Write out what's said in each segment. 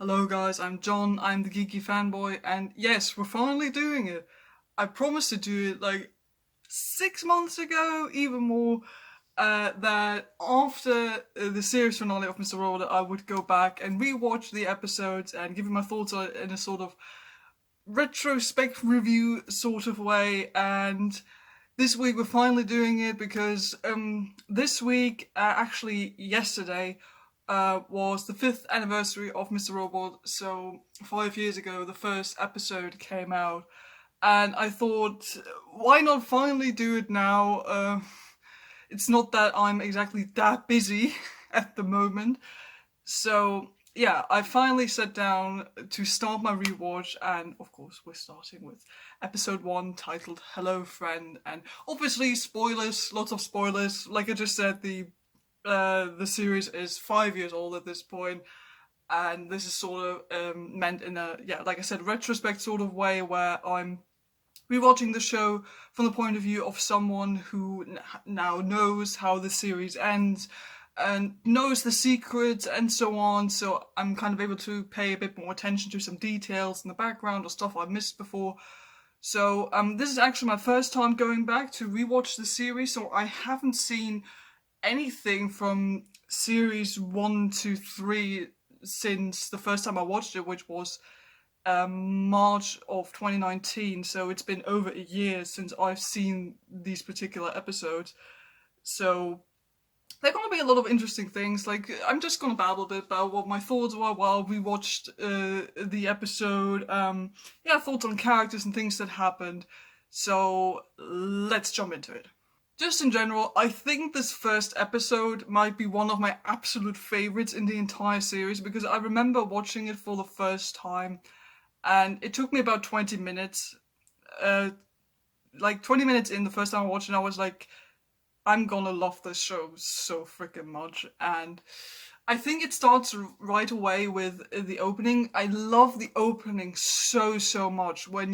Hello guys, I'm John, I'm the Geeky Fanboy, and yes, we're finally doing it. I promised to do it like 6 months ago, even more, that after the series finale of Mr. Robot, I would go back and rewatch the episodes and give you my thoughts on it in a sort of retrospect review sort of way. And this week we're finally doing it because this week, actually yesterday, was the 5th anniversary of Mr. Robot. So 5 years ago, the first episode came out, and I thought, why not finally do it now? It's not that I'm exactly that busy at the moment, so yeah, I finally sat down to start my rewatch, and of course, we're starting with episode 1 titled Hello Friend. And obviously, spoilers, lots of spoilers. Like I just said, the series is 5 years old at this point, and this is sort of meant in a, yeah, like I said, retrospect sort of way where I'm rewatching the show from the point of view of someone who now knows how the series ends and knows the secrets and so on. So I'm kind of able to pay a bit more attention to some details in the background or stuff I missed before. So this is actually my first time going back to rewatch the series, so I haven't seen anything from series 1 to 3 since the first time I watched it, which was March of 2019. So it's been over a year since I've seen these particular episodes. So there are going to be a lot of interesting things. Like, I'm just going to babble a bit about what my thoughts were while we watched the episode. Yeah, thoughts on characters and things that happened. So let's jump into it. Just in general, I think this first episode might be one of my absolute favorites in the entire series, because I remember watching it for the first time and it took me about 20 minutes. Like 20 minutes in, the first time I watched it, I was like, I'm gonna love this show so freaking much. And I think it starts right away with the opening. I love the opening so much when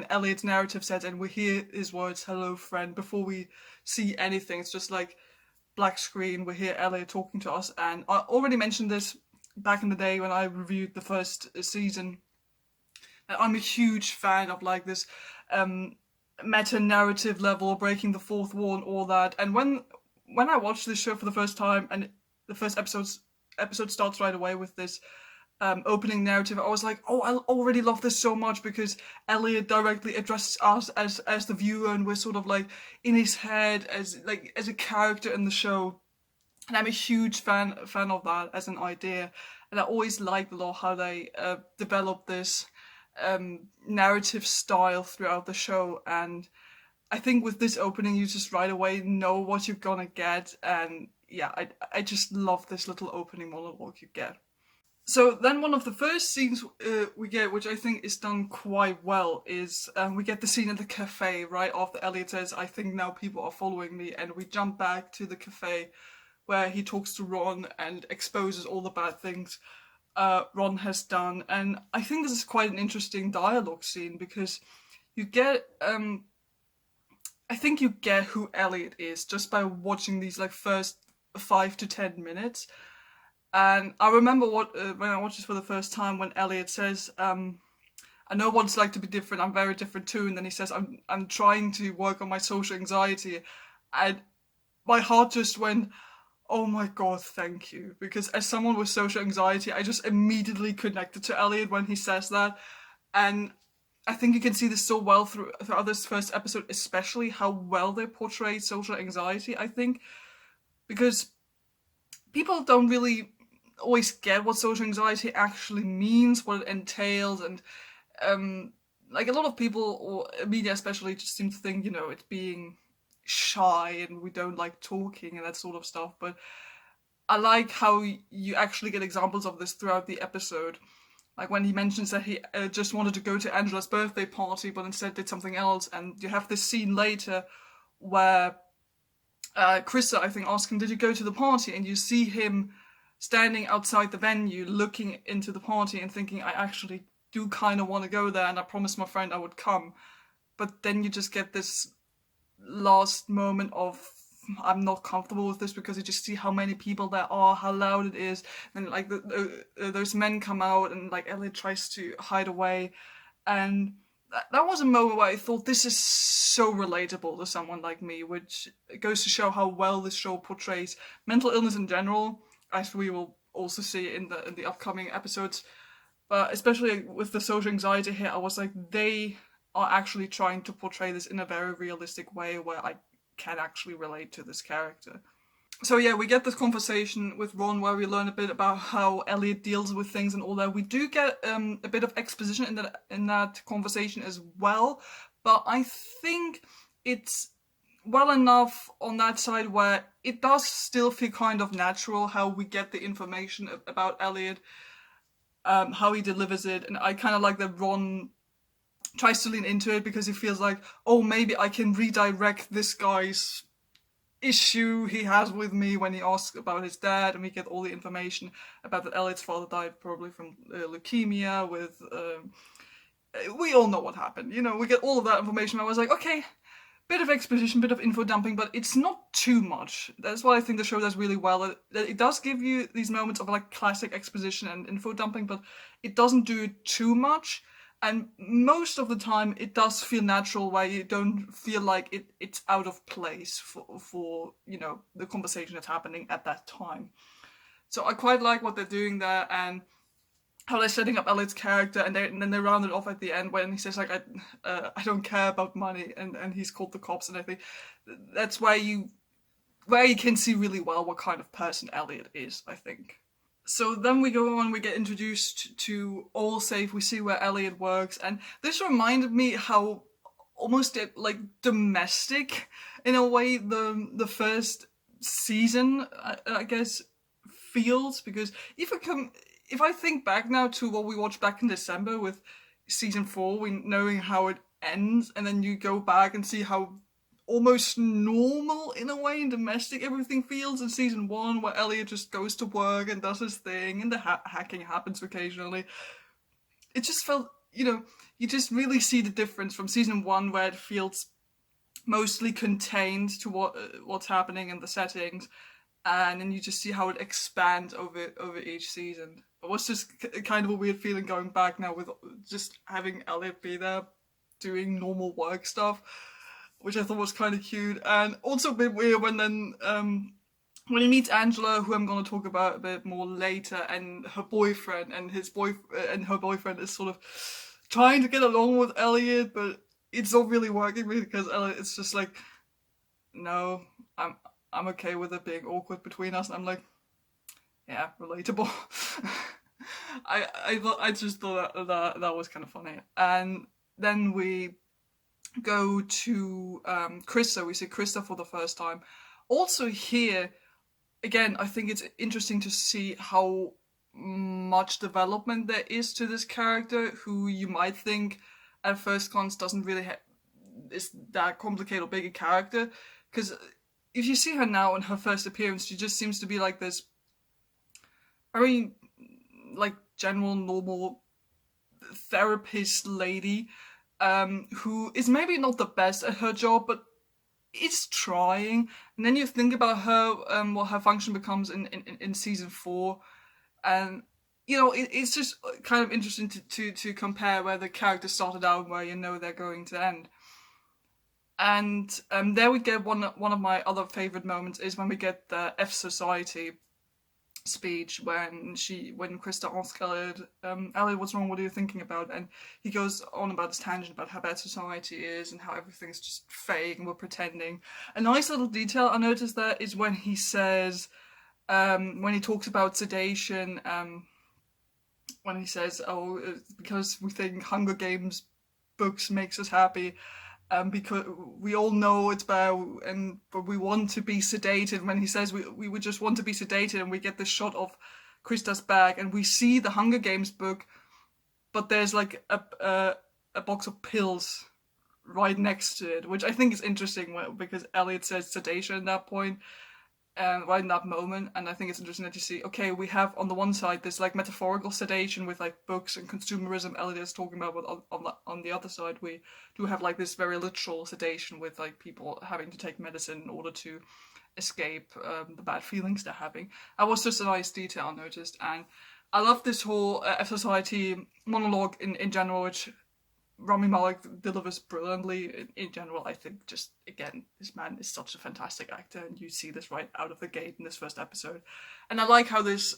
Elliott's narrative sets and we hear his words, "Hello, friend," before we see anything. It's just like black screen. We hear Elliott talking to us, and I already mentioned this back in the day when I reviewed the first season. I'm a huge fan of like this meta narrative level, breaking the fourth wall, and all that. And when I watched this show for the first time, and the first episode starts right away with this opening narrative, I was like, oh, I already love this so much, because Elliot directly addresses us as the viewer, and we're sort of like in his head as a character in the show. And I'm a huge fan of that as an idea. And I always liked a lot how they developed this narrative style throughout the show. And I think with this opening, you just right away know what you're gonna get. And yeah, I just love this little opening monologue you get. So then one of the first scenes we get, which I think is done quite well, is we get the scene at the cafe right after Elliot says, "I think now people are following me," and we jump back to the cafe where he talks to Ron and exposes all the bad things Ron has done. And I think this is quite an interesting dialogue scene, because you get, I think you get who Elliot is just by watching these like first 5 to 10 minutes. And I remember when I watched this for the first time, when Elliot says, "I know what it's like to be different. I'm very different too." And then he says, "I'm trying to work on my social anxiety," and my heart just went, oh my god, thank you. Because as someone with social anxiety, I just immediately connected to Elliot when he says that. And I think you can see this so well throughout this first episode, especially how well they portray social anxiety, I think. Because people don't really always get what social anxiety actually means, what it entails, and like a lot of people, or media especially, just seem to think, it's being shy and we don't like talking and that sort of stuff. But I like how you actually get examples of this throughout the episode. Like when he mentions that he just wanted to go to Angela's birthday party, but instead did something else. And you have this scene later where Krista, I think, asks him, "Did you go to the party?" And you see him standing outside the venue, looking into the party and thinking, "I actually do kind of want to go there, and I promised my friend I would come." But then you just get this last moment of I'm not comfortable with this, because you just see how many people there are, how loud it is, and like those men come out, and like Elliot tries to hide away, and that was a moment where I thought, this is so relatable to someone like me, which goes to show how well this show portrays mental illness in general, as we will also see in the upcoming episodes. But especially with the social anxiety here, I was like, they are actually trying to portray this in a very realistic way where I can actually relate to this character. So yeah, we get this conversation with Ron where we learn a bit about how Elliot deals with things and all that. We do get a bit of exposition in that conversation as well, but I think it's well enough on that side where it does still feel kind of natural how we get the information about Elliot, how he delivers it, and I kind of like that Ron tries to lean into it, because he feels like, oh, maybe I can redirect this guy's issue he has with me when he asks about his dad, and we get all the information about that Elliot's father died probably from leukemia with we all know what happened, you know, we get all of that information. I was like, okay, bit of exposition, bit of info dumping, but it's not too much. That's what I think the show does really well. It does give you these moments of like classic exposition and info dumping, but it doesn't do it too much. And most of the time, it does feel natural, where you don't feel like it's out of place for you know, the conversation that's happening at that time. So I quite like what they're doing there, and how they're setting up Elliot's character, and then they round it off at the end when he says like, I don't care about money, and he's called the cops, and I think that's where you can see really well what kind of person Elliot is, I think. So then we go on, we get introduced to AllSafe, we see where Elliot works, and this reminded me how almost like domestic in a way the first season, I guess, feels, because if I think back now to what we watched back in December with season 4, we knowing how it ends, and then you go back and see how almost normal in a way and domestic everything feels in season 1, where Elliot just goes to work and does his thing, and the hacking happens occasionally. It just felt, you know, you just really see the difference from season 1, where it feels mostly contained to what's happening in the settings, and then you just see how it expands over each season. It was just kind of a weird feeling going back now with just having Elliot be there doing normal work stuff, which I thought was kind of cute, and also a bit weird when he meets Angela, who I'm going to talk about a bit more later, and her boyfriend, and her boyfriend is sort of trying to get along with Elliot, but it's not really working, because Elliot is just like, no, I'm okay with it being awkward between us, and I'm like, yeah, relatable. I just thought that was kind of funny, and then we go to Krista. We see Krista for the first time. Also here, again, I think it's interesting to see how much development there is to this character, who you might think at first glance doesn't really is that complicated or big a character, because if you see her now in her first appearance, she just seems to be like this very like general normal therapist lady, who is maybe not the best at her job, but is trying. And then you think about her, what her function becomes in season 4, and you know, it's just kind of interesting to compare where the characters started out and where you know they're going to end. And there we get one of my other favorite moments is when we get the F Society speech, when Krista asks Elliot, Elliot, what's wrong? What are you thinking about? And he goes on about this tangent about how bad society is and how everything's just fake and we're pretending. A nice little detail I noticed there is when he says, when he talks about sedation, when he says, oh, because we think Hunger Games books makes us happy, because we all know it's bad, but we want to be sedated. When he says we would just want to be sedated, and we get this shot of Krista's bag, and we see the Hunger Games book, but there's like a box of pills right next to it, which I think is interesting because Elliot says sedation at that point, right in that moment, and I think it's interesting that you see, okay, we have on the one side this like metaphorical sedation with like books and consumerism Elliot is talking about, but on the other side we do have like this very literal sedation with like people having to take medicine in order to escape the bad feelings they're having. That was just a nice detail I noticed, and I love this whole Society monologue in general, which Rami Malek delivers brilliantly in general. I think just, again, this man is such a fantastic actor, and you see this right out of the gate in this first episode. And I like how this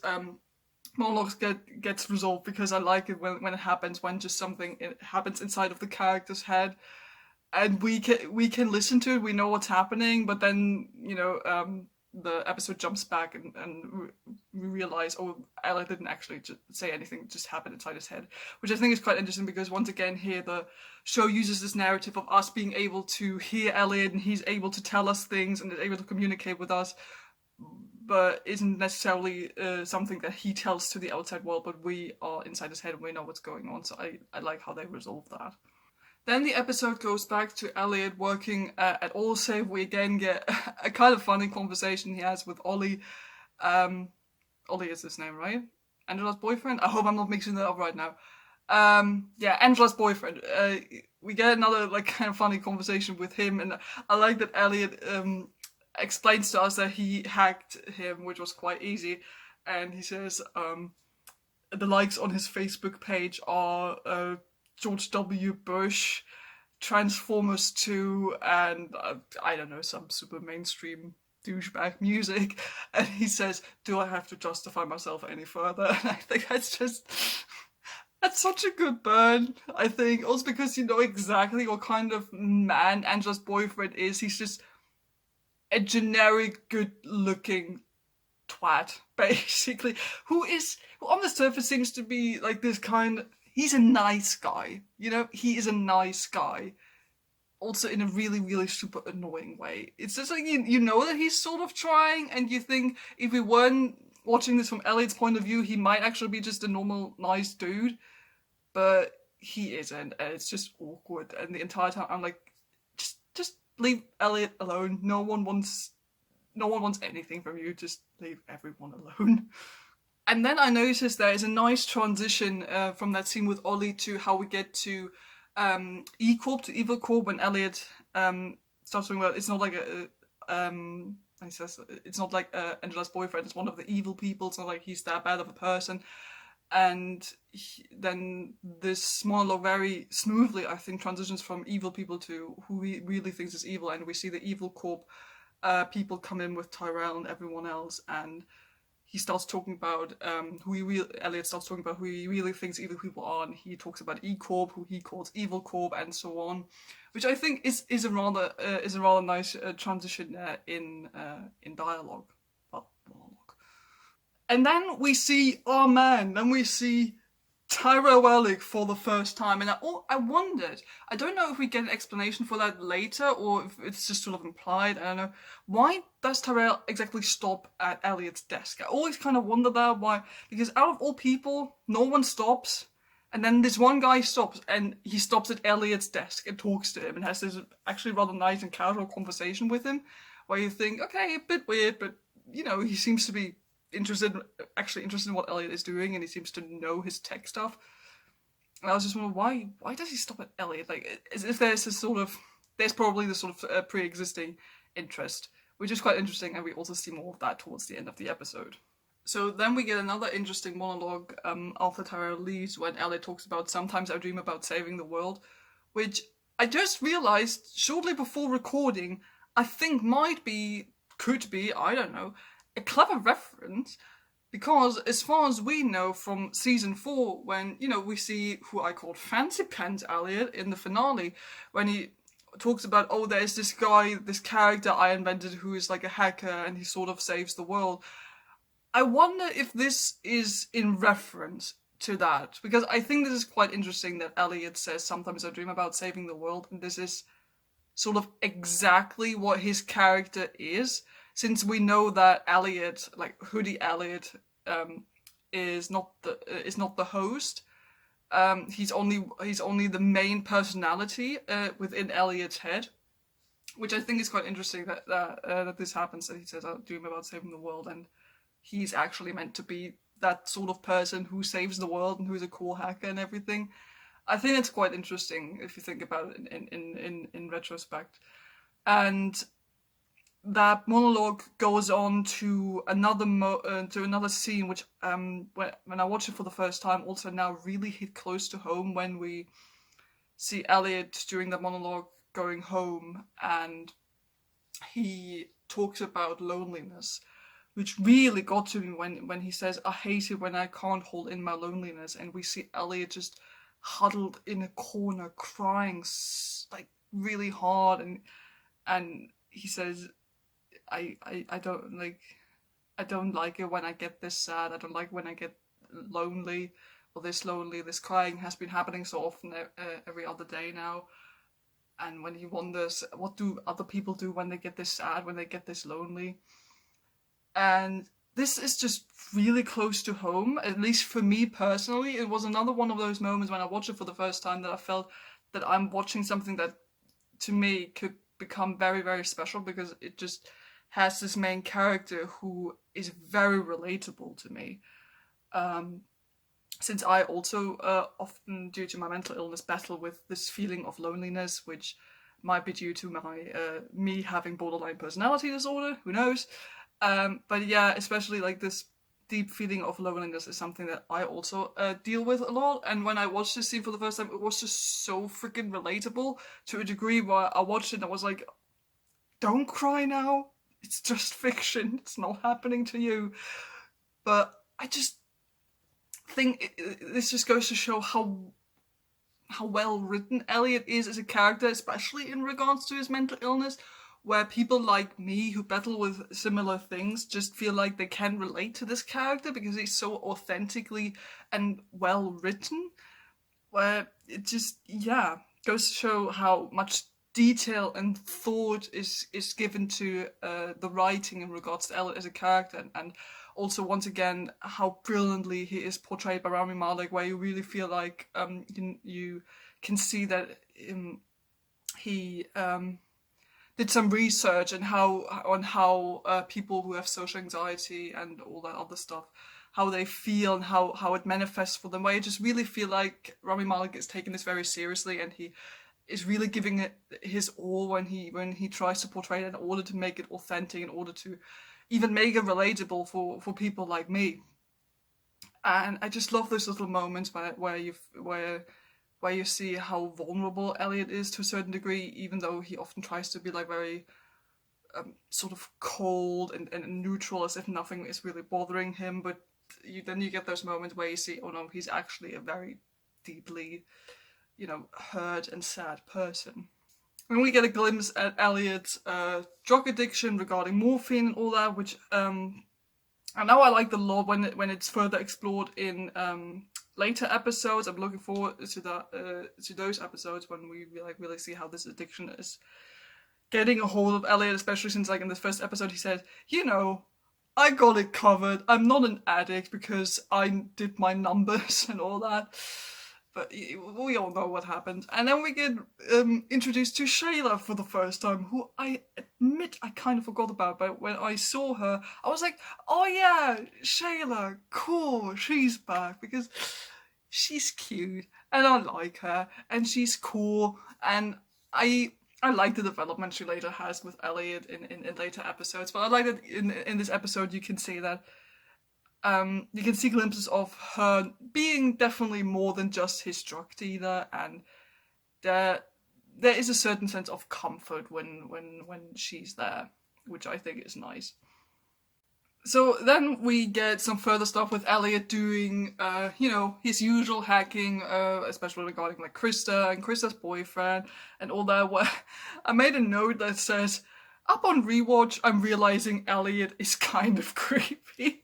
monologues gets resolved, because I like it when it happens, when just something it happens inside of the character's head, and we can listen to it, we know what's happening, but then the episode jumps back, and we realize, oh, Ella didn't actually just say anything, it just happened inside his head, which I think is quite interesting, because once again here the show uses this narrative of us being able to hear Elliot, and he's able to tell us things and is able to communicate with us, but isn't necessarily something that he tells to the outside world, but we are inside his head and we know what's going on. So I like how they resolve that. Then the episode goes back to Elliot working at AllSafe. We again get a kind of funny conversation he has with Olly. Olly is his name, right? Angela's boyfriend? I hope I'm not mixing that up right now. Yeah, Angela's boyfriend. We get another like kind of funny conversation with him, and I like that Elliot explains to us that he hacked him, which was quite easy, and he says the likes on his Facebook page are George W. Bush, Transformers 2, and I don't know, some super mainstream douchebag music. And he says, do I have to justify myself any further? And I think that's such a good burn, I think. Also because you know exactly what kind of man Angela's boyfriend is. He's just a generic, good-looking twat, basically, who on the surface seems to be like this kind. He's a nice guy, he is a nice guy, also in a really, really super annoying way. It's just like, you know that he's sort of trying, and you think if we weren't watching this from Elliot's point of view, he might actually be just a normal, nice dude, but he isn't, and it's just awkward, and the entire time I'm like, just leave Elliot alone. No one wants anything from you, just leave everyone alone. And then I noticed there is a nice transition from that scene with Olly to how we get to E Corp, to Evil Corp, when Elliot starts talking about it's not like he says it's not like Angela's boyfriend, it's one of the evil people, it's not like he's that bad of a person. And then this monologue very smoothly, I think, transitions from evil people to who he really thinks is evil, and we see the Evil Corp people come in with Tyrell and everyone else, and he starts talking about Elliot starts talking about who he really thinks evil people are, and he talks about E Corp, who he calls Evil Corp, and so on, which I think is a rather nice transition in dialogue. Well, monologue. And then we see our man. Then we see Tyrell for the first time, and I wondered, I don't know if we get an explanation for that later, or if it's just sort of implied, I don't know, why does Tyrell exactly stop at Elliott's desk? I always kind of wonder that, why, because out of all people, no one stops, and then this one guy stops, and he stops at Elliott's desk and talks to him, and has this actually rather nice and casual conversation with him, where you think, okay, a bit weird, but, he seems to be interested in what Elliot is doing, and he seems to know his tech stuff. And I was just wondering, why does he stop at Elliot? Like, as if there's probably this sort of pre-existing interest, which is quite interesting, and we also see more of that towards the end of the episode. So then we get another interesting monologue after Tyrell leaves, when Elliot talks about sometimes I dream about saving the world, which I just realized shortly before recording, I think could be, I don't know, a clever reference, because as far as we know from season 4, when, we see who I called Fancy Pants Elliot in the finale, when he talks about, oh, there's this guy, this character I invented who is like a hacker and he sort of saves the world. I wonder if this is in reference to that, because I think this is quite interesting that Elliot says, sometimes I dream about saving the world, and this is sort of exactly what his character is. Since we know that Elliot, like Hoodie Elliot, is not the host. He's only the main personality within Elliot's head, which I think is quite interesting that this happens. That he says, "I dream about saving the world," and he's actually meant to be that sort of person who saves the world and who's a cool hacker and everything. I think it's quite interesting if you think about it in retrospect, and that monologue goes on to another scene, which when I watched it for the first time, also now really hit close to home when we see Elliot during the monologue going home, and he talks about loneliness, which really got to me when he says, "I hate it when I can't hold in my loneliness," and we see Elliot just huddled in a corner crying like really hard, and he says, I don't like, I don't like it when I get this sad. I don't like when I get lonely or this lonely. This crying has been happening so often every other day now. And when he wonders, what do other people do when they get this sad, when they get this lonely? And this is just really close to home, at least for me personally. It was another one of those moments when I watched it for the first time that I felt that I'm watching something that to me could become very, very special, because it just has this main character who is very relatable to me. Um, since I also often, due to my mental illness, battle with this feeling of loneliness, which might be due to my me having borderline personality disorder. Who knows? But yeah, especially like this deep feeling of loneliness is something that I also deal with a lot. And when I watched this scene for the first time, it was just so freaking relatable to a degree where I watched it and I was like, "Don't cry now. It's just fiction. It's not happening to you." But I just think this just goes to show how well written Elliot is as a character, especially in regards to his mental illness, where people like me who battle with similar things just feel like they can relate to this character because he's so authentically and well written. Where it just, yeah, goes to show how much detail and thought is given to the writing in regards to Elliot as a character, and also once again how brilliantly he is portrayed by Rami Malek, where you really feel like you can see that he did some research and how people who have social anxiety and all that other stuff, how they feel and how it manifests for them. Where you just really feel like Rami Malek is taking this very seriously, and he is really giving it his all when he tries to portray it in order to make it authentic, in order to even make it relatable for people like me. And I just love those little moments where you see how vulnerable Elliot is to a certain degree, even though he often tries to be like very sort of cold and neutral, as if nothing is really bothering him. But then you get those moments where you see, oh no, he's actually a very deeply, hurt and sad person. And we get a glimpse at Elliot's drug addiction regarding morphine and all that, which and now I like the lore when it's further explored in later episodes. I'm looking forward to that to those episodes when we really see how this addiction is getting a hold of Elliot, especially since like in this first episode he said, I got it covered. I'm not an addict because I did my numbers and all that. But we all know what happened. And then we get introduced to Shayla for the first time, who I admit I kind of forgot about. But when I saw her, I was like, oh yeah, Shayla, cool, she's back. Because she's cute, and I like her, and she's cool, and I like the development she later has with Elliot in later episodes. But I like that in this episode you can see that you can see glimpses of her being definitely more than just his drug dealer, and there is a certain sense of comfort when she's there, which I think is nice. So then we get some further stuff with Elliot doing, his usual hacking, especially regarding like Krista and Krista's boyfriend and all that. Where I made a note that says, upon rewatch, I'm realizing Elliot is kind of creepy.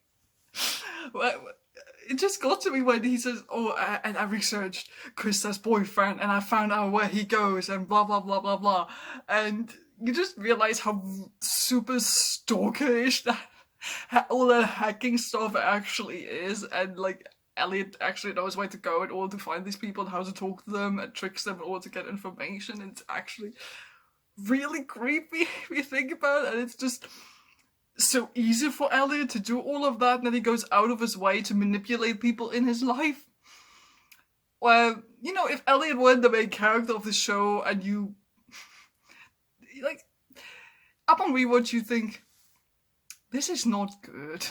It just got to me when he says, "Oh, and I researched Krista's boyfriend, and I found out where he goes, and blah blah blah blah blah," and you just realize how super stalkerish that all that hacking stuff actually is, and like Elliot actually knows where to go in order to find these people and how to talk to them and tricks them in order to get information. And it's actually really creepy if you think about it, and it's just so easy for Elliot to do all of that, and then he goes out of his way to manipulate people in his life. Well, if Elliot were the main character of the show and you, like, upon rewatch you think, this is not good.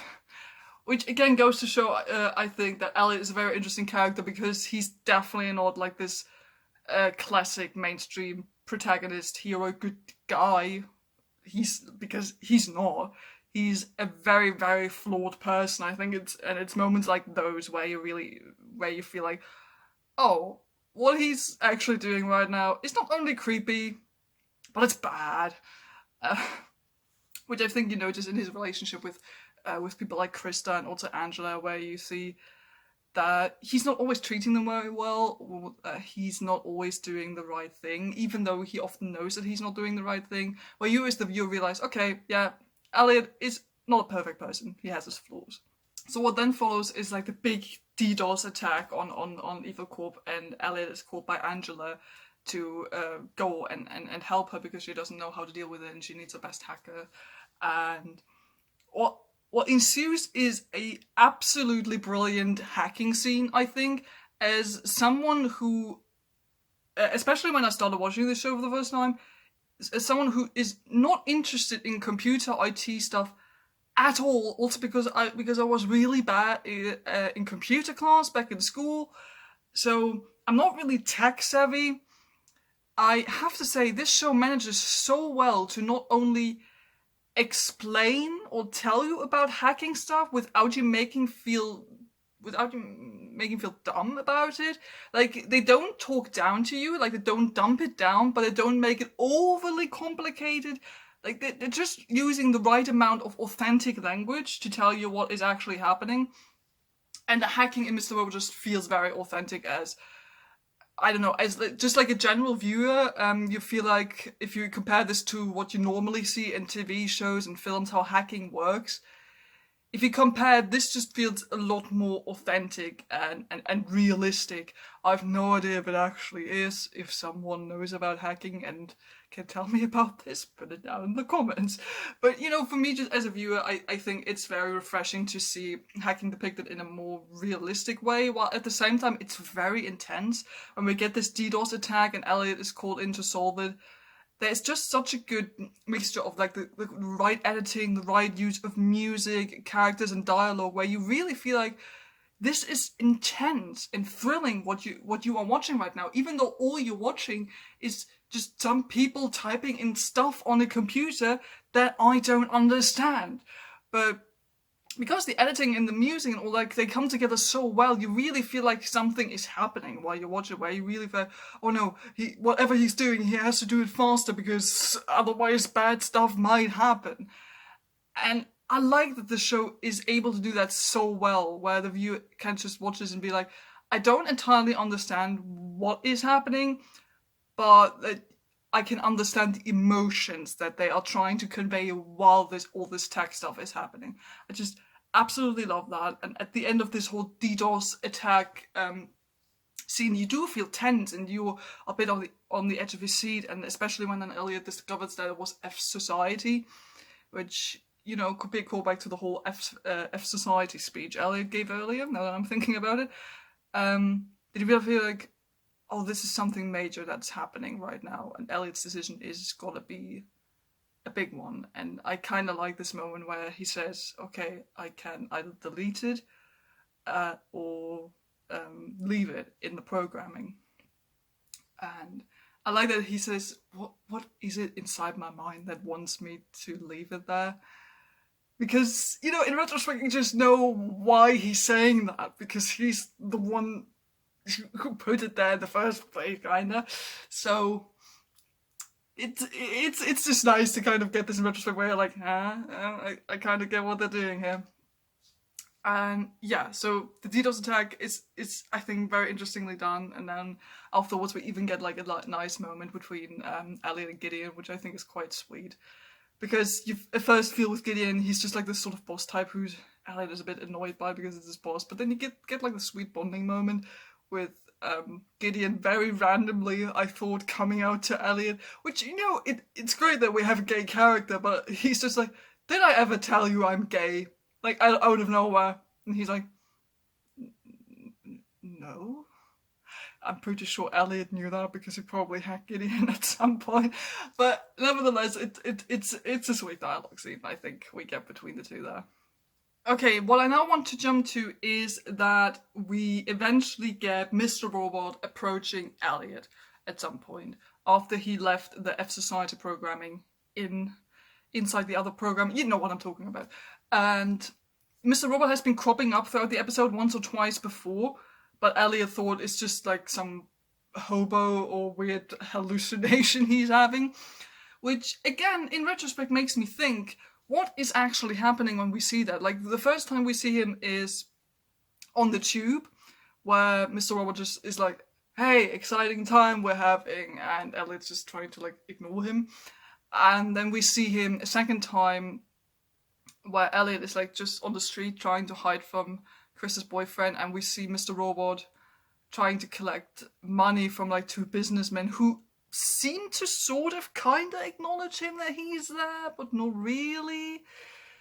Which again goes to show, I think, that Elliot is a very interesting character because he's definitely not like this classic mainstream protagonist, hero, good guy. Because he's not. He's a very, very flawed person. I think it's moments like those where you feel like, oh, what he's actually doing right now is not only creepy, but it's bad. Uh, which I think you notice in his relationship with people like Krista and also Angela, where you see that he's not always treating them very well. He's not always doing the right thing, even though he often knows that he's not doing the right thing. Where you, as the viewer, realize, okay, yeah, Elliot is not a perfect person. He has his flaws. So what then follows is like the big DDoS attack on Evil Corp, and Elliot is called by Angela to go and help her because she doesn't know how to deal with it and she needs a best hacker. And what ensues is a absolutely brilliant hacking scene, I think, as someone who, especially when I started watching this show for the first time, as someone who is not interested in computer IT stuff at all, also because I was really bad in computer class back in school, so I'm not really tech savvy. I have to say, this show manages so well to not only explain or tell you about hacking stuff without you making feel dumb about it. Like, they don't talk down to you, like they don't dump it down, but they don't make it overly complicated. Like, they're just using the right amount of authentic language to tell you what is actually happening. And the hacking in Mr. Robot just feels very authentic as, I don't know, as just like a general viewer, you feel like if you compare this to what you normally see in TV shows and films, how hacking works, if you compare, this just feels a lot more authentic and realistic. I have no idea if it actually is. If someone knows about hacking and can tell me about this, put it down in the comments. But, you know, for me, just as a viewer, I think it's very refreshing to see hacking depicted in a more realistic way, while at the same time it's very intense. When we get this DDoS attack and Elliot is called in to solve it, there's just such a good mixture of like the right editing, the right use of music, characters, and dialogue, where you really feel like this is intense and thrilling what you are watching right now, even though all you're watching is just some people typing in stuff on a computer that I don't understand. But because the editing and the music and all, like, they come together so well, you really feel like something is happening while you watch it, where you really feel, oh no, whatever he's doing, he has to do it faster because otherwise bad stuff might happen. And I like that the show is able to do that so well, where the viewer can just watch this and be like, I don't entirely understand what is happening, but I can understand the emotions that they are trying to convey while all this tech stuff is happening. I just absolutely love that. And at the end of this whole DDoS attack scene, you do feel tense and you're a bit on the edge of your seat. And especially when then Elliot discovers that it was F Society, which, you know, could be a callback to the whole F Society speech Elliot gave earlier, now that I'm thinking about it. Did you really feel like, oh, this is something major that's happening right now, and Elliot's decision is gonna be a big one? And I kind of like this moment where he says, okay, I can either delete it or leave it in the programming. And I like that he says, what is it inside my mind that wants me to leave it there? Because, you know, in retrospect, you just know why he's saying that, because he's the one who put it there in the first place, kinda. So it's just nice to kind of get this in retrospect where you're like, I kind of get what they're doing here. And yeah, so the DDoS attack is I think very interestingly done, and then afterwards we even get like a nice moment between Elliot and Gideon, which I think is quite sweet. Because you at first feel with Gideon, he's just like this sort of boss type who's Elliot is a bit annoyed by because it's his boss, but then you get like the sweet bonding moment with Gideon very randomly, I thought, coming out to Elliot, which, you know, it's great that we have a gay character, but he's just like, did I ever tell you I'm gay? Like, out of nowhere. And he's like, no. I'm pretty sure Elliot knew that because he probably hacked Gideon at some point. But nevertheless, it's a sweet dialogue scene, I think, we get between the two there. Okay, what I now want to jump to is that we eventually get Mr. Robot approaching Elliot at some point after he left the F Society programming inside the other program. You know what I'm talking about. And Mr. Robot has been cropping up throughout the episode once or twice before, but Elliot thought it's just like some hobo or weird hallucination he's having, which again, in retrospect, makes me think, what is actually happening when we see that? Like, the first time we see him is on the tube, where Mr. Robot just is like, hey, exciting time we're having, and Elliot's just trying to, like, ignore him. And then we see him a second time, where Elliot is, like, just on the street trying to hide from Chris's boyfriend, and we see Mr. Robot trying to collect money from, like, two businessmen who seem to sort of kind of acknowledge him that he's there, but not really.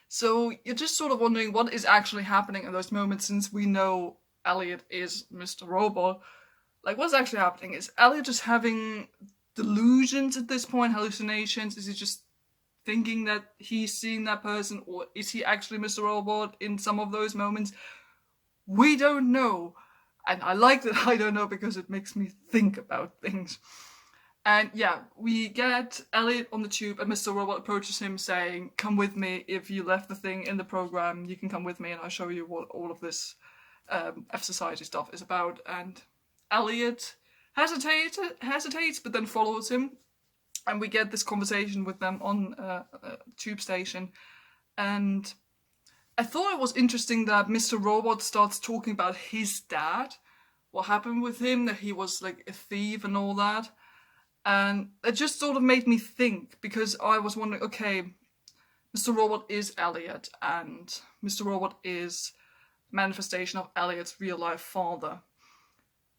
So you're just sort of wondering what is actually happening in those moments, since we know Elliot is Mr. Robot. Like, what's actually happening? Is Elliot just having delusions at this point, hallucinations? Is he just thinking that he's seeing that person, or is he actually Mr. Robot in some of those moments? We don't know. And I like that I don't know, because it makes me think about things. And yeah, we get Elliot on the tube, and Mr. Robot approaches him saying, come with me, if you left the thing in the program, you can come with me and I'll show you what all of this F Society stuff is about. And Elliot hesitates, but then follows him. And we get this conversation with them on a tube station. And I thought it was interesting that Mr. Robot starts talking about his dad, what happened with him, that he was like a thief and all that. And it just sort of made me think, because I was wondering, okay, Mr. Robot is Elliot, and Mr. Robot is a manifestation of Elliot's real life father.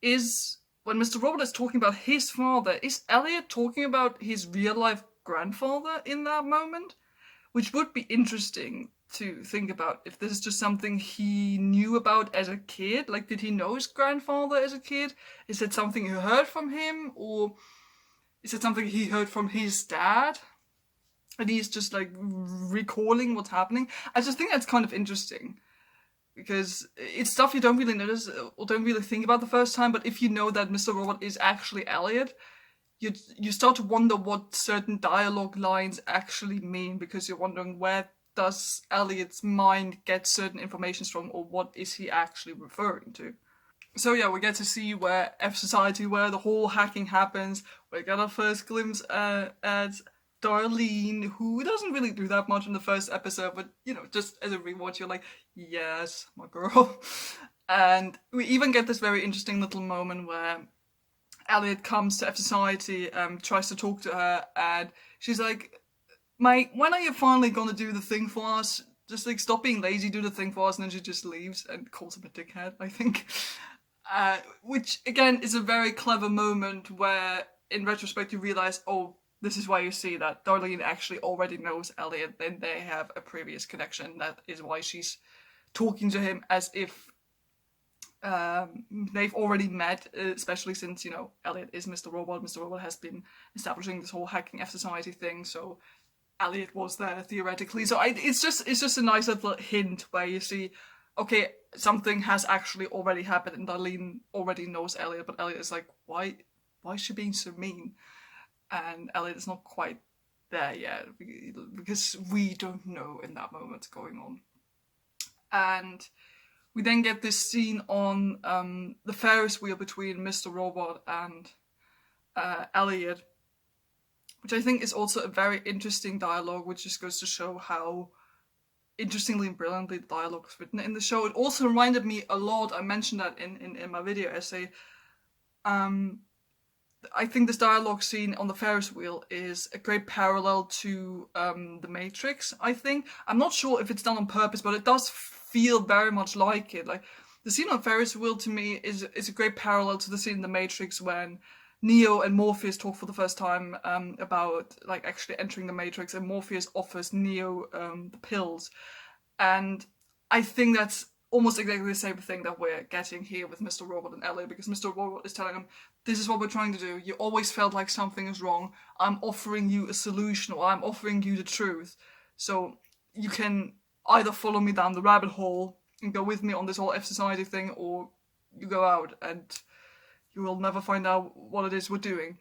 When Mr. Robot is talking about his father, is Elliot talking about his real life grandfather in that moment? Which would be interesting to think about, if this is just something he knew about as a kid. Like, did he know his grandfather as a kid? Is it something he heard from him, or is it something he heard from his dad? And he's just like recalling what's happening. I just think that's kind of interesting, because it's stuff you don't really notice or don't really think about the first time. But if you know that Mr. Robot is actually Elliot, you start to wonder what certain dialogue lines actually mean, because you're wondering, where does Elliot's mind get certain information from, or what is he actually referring to? So yeah, we get to see where F Society, where the whole hacking happens. We get our first glimpse at Darlene, who doesn't really do that much in the first episode, but you know, just as a rewatch, you're like, yes, my girl. And we even get this very interesting little moment where Elliot comes to F Society, tries to talk to her, and she's like, mate, when are you finally gonna do the thing for us? Just like, stop being lazy, do the thing for us. And then she just leaves and calls him a dickhead, I think. Which again is a very clever moment where, in retrospect, you realize, oh, this is why you see that Darlene actually already knows Elliot, and they have a previous connection. That is why she's talking to him as if they've already met, especially since, you know, Elliot is Mr. Robot. Mr. Robot has been establishing this whole hacking F Society thing, so Elliot was there theoretically. So it's just a nice little hint where you see, okay, something has actually already happened, and Darlene already knows Elliot, but Elliot is like, why is she being so mean? And Elliot is not quite there yet, because we don't know in that moment what's going on. And we then get this scene on the Ferris wheel between Mr. Robot and Elliot, which I think is also a very interesting dialogue, which just goes to show how interestingly and brilliantly the dialogue is written in the show. It also reminded me a lot, I mentioned that in my video essay, I think this dialogue scene on the Ferris wheel is a great parallel to The Matrix, I think. I'm not sure if it's done on purpose, but it does feel very much like it. Like, the scene on Ferris wheel to me is a great parallel to the scene in The Matrix when Neo and Morpheus talk for the first time about like actually entering the Matrix, and Morpheus offers Neo the pills. And I think that's almost exactly the same thing that we're getting here with Mr. Robot and Ellie, because Mr. Robot is telling him, this is what we're trying to do. You always felt like something is wrong. I'm offering you a solution, or I'm offering you the truth. So you can either follow me down the rabbit hole and go with me on this whole F Society thing, or you go out and you will never find out what it is we're doing.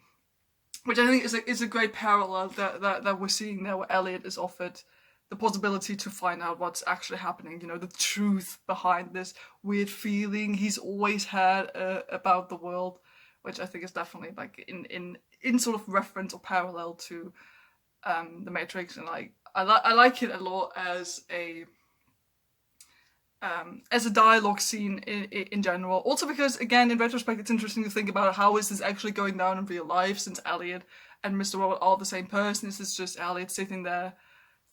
Which I think is a great parallel that we're seeing there, where Elliot is offered the possibility to find out what's actually happening, you know, the truth behind this weird feeling he's always had about the world, which I think is definitely like in sort of reference or parallel to the Matrix, and like I like it a lot as a dialogue scene in general. Also because, again, in retrospect, it's interesting to think about how is this actually going down in real life, since Elliot and Mr. Robot are the same person. Is this just Elliot sitting there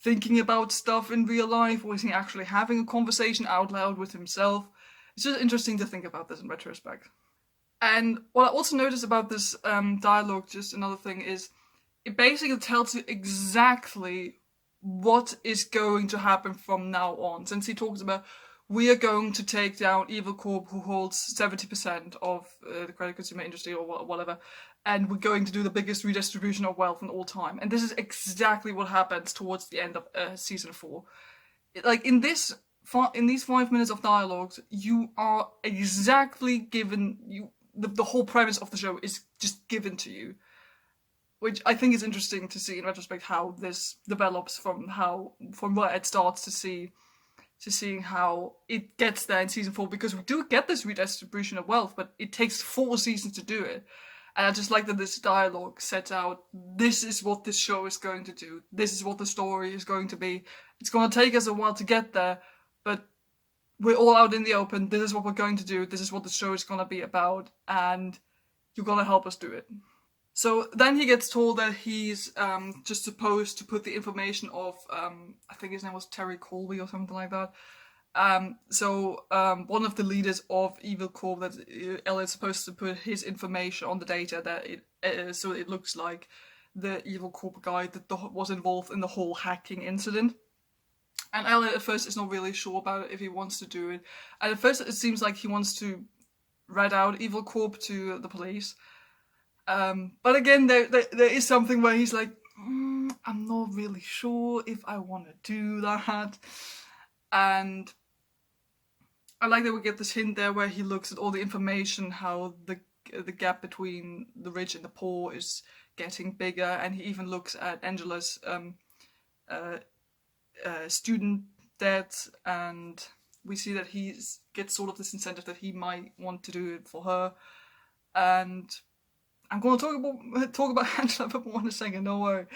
thinking about stuff in real life, or is he actually having a conversation out loud with himself? It's just interesting to think about this in retrospect. And what I also noticed about this dialogue, just another thing, is it basically tells you exactly what is going to happen from now on. Since he talks about, we are going to take down Evil Corp, who holds 70% of the credit consumer industry or whatever, and we're going to do the biggest redistribution of wealth in all time. And this is exactly what happens towards the end of season 4. Like in these 5 minutes of dialogues, you are exactly given the whole premise of the show is just given to you, which I think is interesting to see in retrospect how this develops from where it starts to seeing how it gets there in season 4, because we do get this redistribution of wealth, but it takes 4 seasons to do it. And I just like that this dialogue sets out, this is what this show is going to do. This is what the story is going to be. It's going to take us a while to get there, but we're all out in the open. This is what we're going to do. This is what the show is going to be about, and you're going to help us do it. So then he gets told that he's just supposed to put the information of, I think his name was Colby or something like that. One of the leaders of Evil Corp, that Elliott's supposed to put his information on the data, that so it looks like the Evil Corp guy that was involved in the whole hacking incident. And Elliot at first is not really sure about it, if he wants to do it. And at first it seems like he wants to rat out Evil Corp to the police. But again, there is something where he's like, I'm not really sure if I want to do that. And I like that we get this hint there where he looks at all the information, how the gap between the rich and the poor is getting bigger, and he even looks at Angela's student debt, and we see that he gets sort of this incentive that he might want to do it for her. And I'm going to talk about Angela a bit more in a second, don't worry.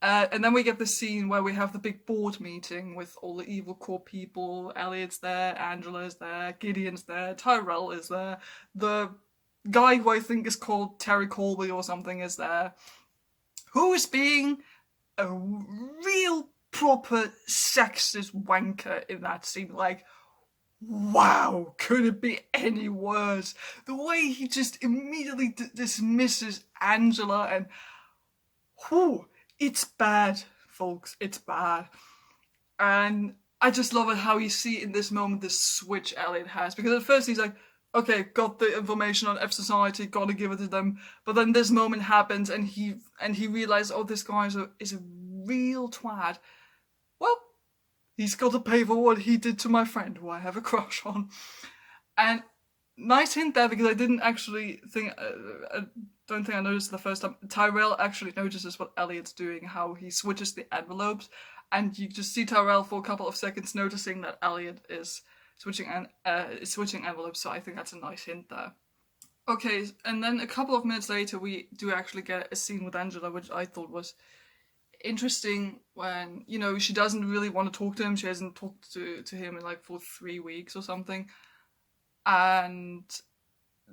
And then we get the scene where we have the big board meeting with all the Evil Corp people. Elliot's there, Angela's there, Gideon's there, Tyrell is there, the guy who I think is called Terry Colby or something is there, who is being a real proper sexist wanker in that scene. Like, wow, could it be any worse? The way he just immediately dismisses Angela, and whew, it's bad, folks, it's bad. And I just love it how you see in this moment this switch Elliot has, because at first he's like, okay, got the information on F Society, gotta give it to them. But then this moment happens, and he realizes, oh, this guy is a real twat. Well, he's got to pay for what he did to my friend, who I have a crush on. And nice hint there, because I didn't actually think, I don't think I noticed the first time. Tyrell actually notices what Elliot's doing, how he switches the envelopes, and you just see Tyrell for a couple of seconds noticing that Elliot is switching envelopes. So I think that's a nice hint there. Okay, and then a couple of minutes later, we do actually get a scene with Angela, which I thought was interesting, when, you know, she doesn't really want to talk to him. She hasn't talked to him in like for 3 weeks or something. And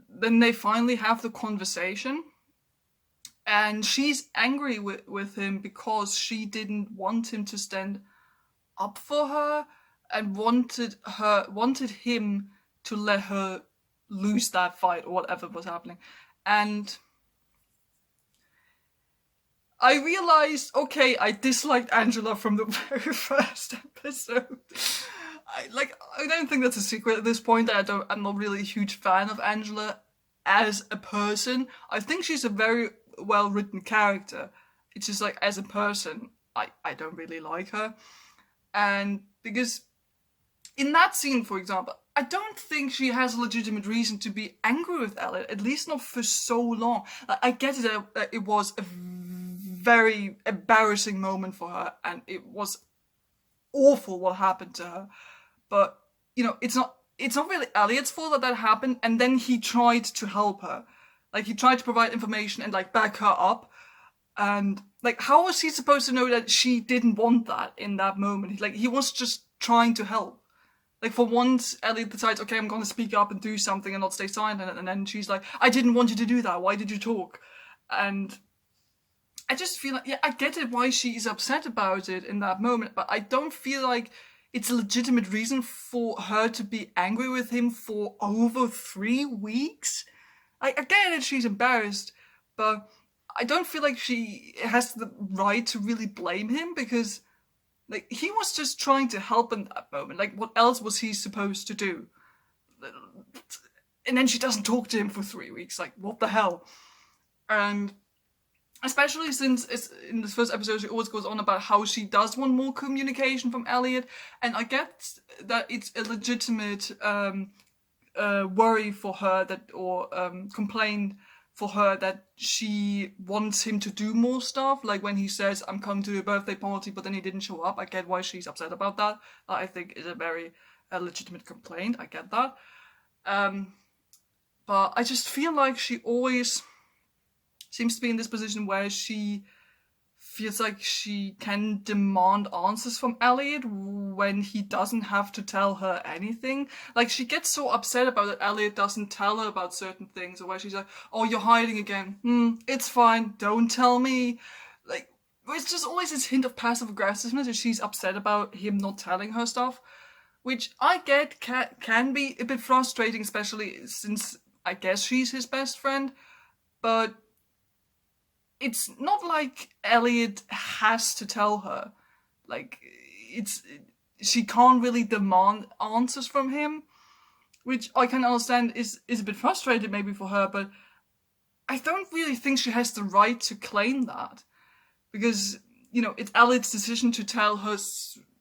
then they finally have the conversation, and she's angry with him because she didn't want him to stand up for her, and wanted him to let her lose that fight or whatever was happening. And I realized, okay, I disliked Angela from the very first episode. I don't think that's a secret at this point. I'm not really a huge fan of Angela as a person. I think she's a very well written character. It's just like as a person, I don't really like her. And because in that scene, for example, I don't think she has a legitimate reason to be angry with Elliot, at least not for so long. Like, I get it that it was a very embarrassing moment for her, and it was awful what happened to her. But it's not really Elliot's fault that that happened. And then he tried to help her, like he tried to provide information and like back her up. And like, how was he supposed to know that she didn't want that in that moment? Like, he was just trying to help. Like, for once, Elliot decides, okay, I'm going to speak up and do something and not stay silent. And then she's like, I didn't want you to do that. Why did you talk? And I just feel like, yeah, I get it why she's upset about it in that moment, but I don't feel like it's a legitimate reason for her to be angry with him for over 3 weeks. I get it, she's embarrassed, but I don't feel like she has the right to really blame him because, like, he was just trying to help in that moment. Like, what else was he supposed to do? And then she doesn't talk to him for 3 weeks. Like, what the hell? And especially since it's in this first episode, she always goes on about how she does want more communication from Elliot, and I get that it's a legitimate worry for her or complaint for her that she wants him to do more stuff. Like when he says, "I'm coming to your birthday party," but then he didn't show up. I get why she's upset about that. That I think is a very legitimate complaint. I get that, but I just feel like she always seems to be in this position where she feels like she can demand answers from Elliot when he doesn't have to tell her anything. Like, she gets so upset about it Elliot doesn't tell her about certain things, or where she's like, oh, you're hiding again. It's fine, don't tell me. Like, it's just always this hint of passive aggressiveness if she's upset about him not telling her stuff, which I get can be a bit frustrating, especially since I guess she's his best friend, but it's not like Elliot has to tell her. Like, she can't really demand answers from him, which I can understand is a bit frustrating maybe for her, but I don't really think she has the right to claim that. Because, it's Elliot's decision to tell her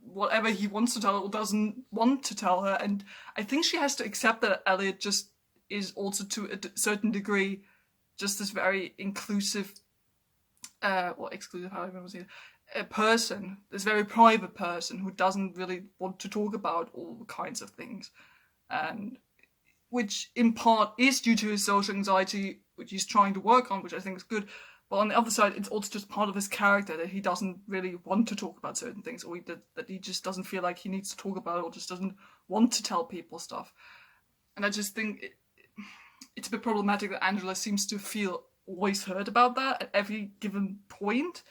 whatever he wants to tell her or doesn't want to tell her, and I think she has to accept that Elliot just is also to a certain degree just this very inclusive exclusive, how I say it, a person, this very private person who doesn't really want to talk about all kinds of things, and which in part is due to his social anxiety, which he's trying to work on, which I think is good. But on the other side, it's also just part of his character that he doesn't really want to talk about certain things, or that he just doesn't feel like he needs to talk about it, or just doesn't want to tell people stuff. And I just think it's a bit problematic that Angela seems to feel always heard about that at every given point.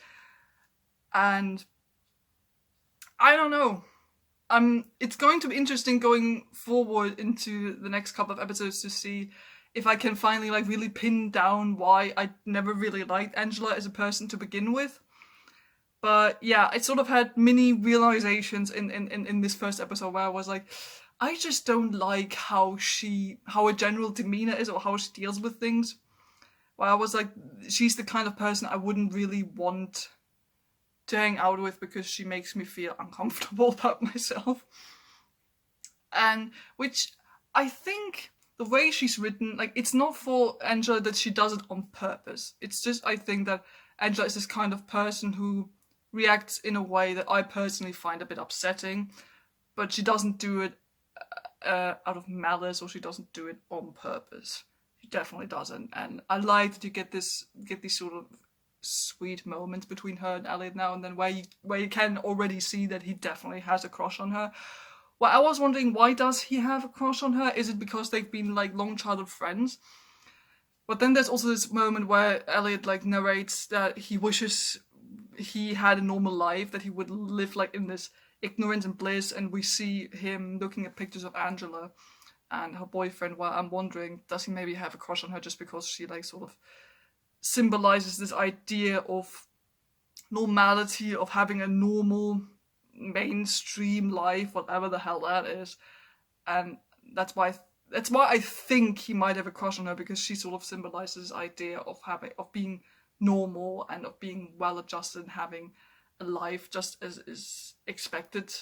And I don't know. It's going to be interesting going forward into the next couple of episodes to see if I can finally really pin down why I never really liked Angela as a person to begin with. But yeah, I sort of had mini realizations in this first episode where I was like, I just don't like how her general demeanor is, or how she deals with things. Where I was like, she's the kind of person I wouldn't really want to hang out with because she makes me feel uncomfortable about myself. And which I think the way she's written, it's not for Angela that she does it on purpose. It's just, I think that Angela is this kind of person who reacts in a way that I personally find a bit upsetting, but she doesn't do it out of malice, or she doesn't do it on purpose. She definitely doesn't, and I like that you get these sort of sweet moments between her and Elliot now and then, where you can already see that he definitely has a crush on her. Well, I was wondering, why does he have a crush on her? Is it because they've been long childhood friends? But then there's also this moment where Elliot narrates that he wishes he had a normal life, that he would live in this ignorance and bliss, and we see him looking at pictures of Angela and her boyfriend. Well, I'm wondering, does he maybe have a crush on her just because she sort of symbolizes this idea of normality, of having a normal mainstream life, whatever the hell that is. And that's why I think he might have a crush on her, because she sort of symbolizes this idea of being normal and of being well adjusted and having a life just as is expected,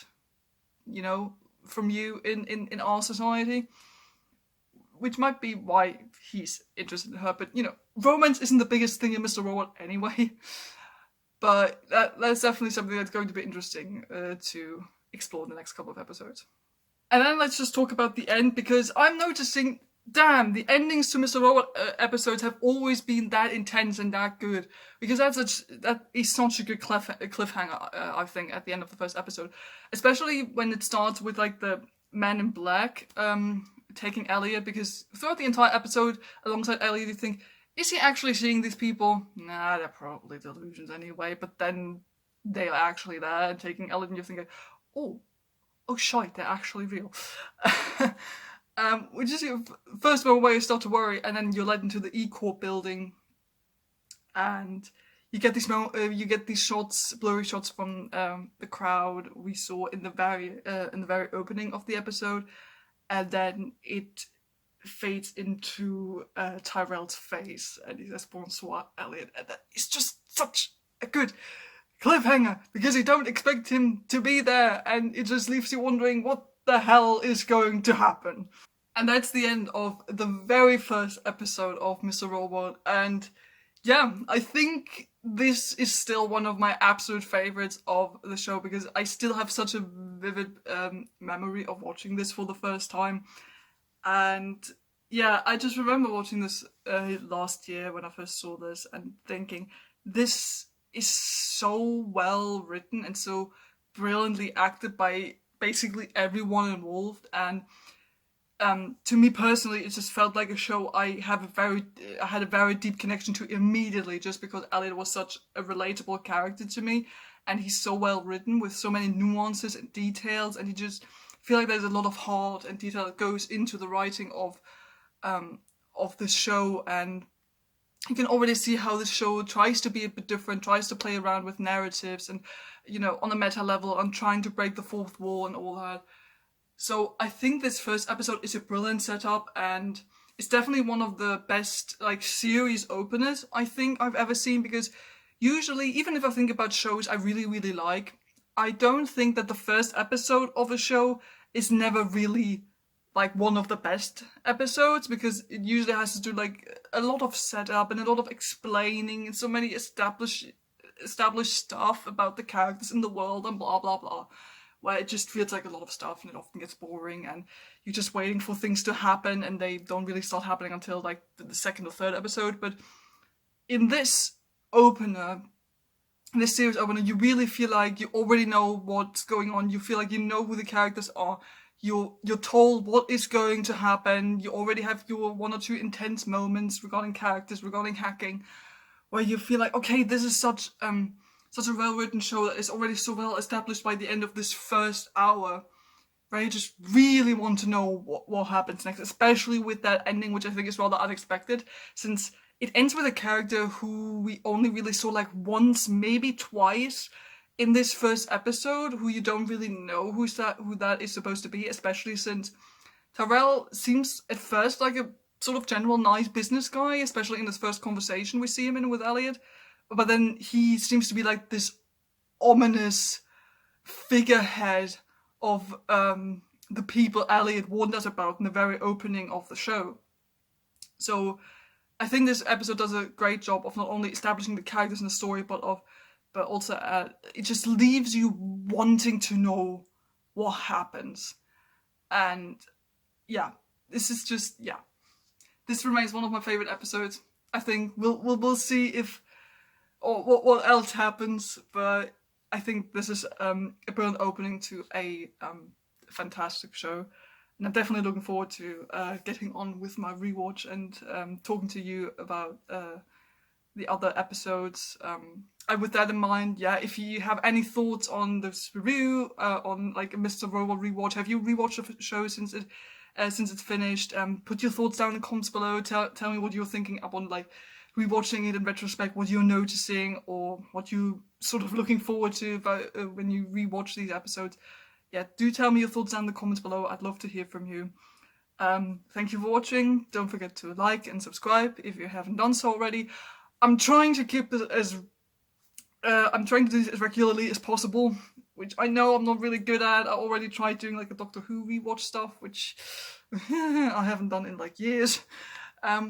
from you in our society. Which might be why he's interested in her, but romance isn't the biggest thing in Mr. Robot anyway. But that's definitely something that's going to be interesting to explore in the next couple of episodes. And then let's just talk about the end, because I'm noticing, damn, the endings to Mr. Robot episodes have always been that intense and that good. Because that is such a good cliffhanger, I think, at the end of the first episode. Especially when it starts with, like, the Man in Black taking Elliot, because throughout the entire episode, alongside Elliot, you think, is he actually seeing these people? Nah, they're probably delusions anyway. But then they're actually there and taking Elliot, and you're thinking, oh shite, they're actually real. Which is first of all where you start to worry, and then you're led into the E-Corp building, and you get these shots, blurry shots from the crowd we saw in the very opening of the episode, and then it fades into Tyrell's face, and he says "Bonsoir, Elliot," and that is just such a good cliffhanger, because you don't expect him to be there, and it just leaves you wondering what the hell is going to happen. And that's the end of the very first episode of Mr. Robot, and yeah, I think this is still one of my absolute favorites of the show, because I still have such a vivid memory of watching this for the first time. And yeah, I just remember watching this last year when I first saw this and thinking, this is so well written and so brilliantly acted by basically everyone involved. And to me personally, it just felt like a show I had a very deep connection to immediately, just because Elliot was such a relatable character to me, and he's so well written with so many nuances and details, and you just feel like there's a lot of heart and detail that goes into the writing of the show. And you can already see how the show tries to be a bit different, tries to play around with narratives and, on a meta level, and trying to break the fourth wall and all that. So I think this first episode is a brilliant setup, and it's definitely one of the best, like, series openers I think I've ever seen, because usually, even if I think about shows I really, really like, I don't think that the first episode of a show is never really like one of the best episodes, because it usually has to do like a lot of setup and a lot of explaining and so many established stuff about the characters in the world and blah blah blah, where it just feels like a lot of stuff, and it often gets boring, and you're just waiting for things to happen, and they don't really start happening until like the second or third episode. But in this series opener, you really feel like you already know what's going on. You feel like you know who the characters are. You're told what is going to happen. You already have your one or two intense moments regarding characters, regarding hacking, where you feel like, okay, this is such a well-written show that is already so well established by the end of this first hour, where you just really want to know what happens next, especially with that ending, which I think is rather unexpected, since it ends with a character who we only really saw like once, maybe twice, in this first episode, who you don't really know who that is supposed to be, especially since Tyrell seems at first like a sort of general nice business guy, especially in this first conversation we see him in with Elliot. But then he seems to be like this ominous figurehead of the people Elliot warned us about in the very opening of the show. So I think this episode does a great job of not only establishing the characters in the story, but also it just leaves you wanting to know what happens. And yeah, this remains one of my favorite episodes. I think we'll see if or what else happens, but I think this is a brilliant opening to a fantastic show. And I'm definitely looking forward to getting on with my rewatch and talking to you about the other episodes. And with that in mind, yeah, if you have any thoughts on this review, on like a Mr. Robot rewatch, have you rewatched the show since it since it's finished. Put your thoughts down in the comments below. Tell me what you're thinking upon like rewatching it in retrospect, what you're noticing, or what you sort of looking forward to about, when you rewatch these episodes. Yeah, do tell me your thoughts down in the comments below. I'd love to hear from you. Thank you for watching. Don't forget to like and subscribe if you haven't done so already. I'm trying to keep it as I'm trying to do this as regularly as possible, which I know I'm not really good at. I already tried doing like a Doctor Who rewatch stuff, which I haven't done in like years,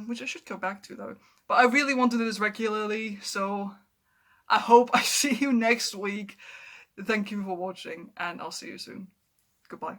which I should go back to though. But I really want to do this regularly, so I hope I see you next week. Thank you for watching, and I'll see you soon. Goodbye.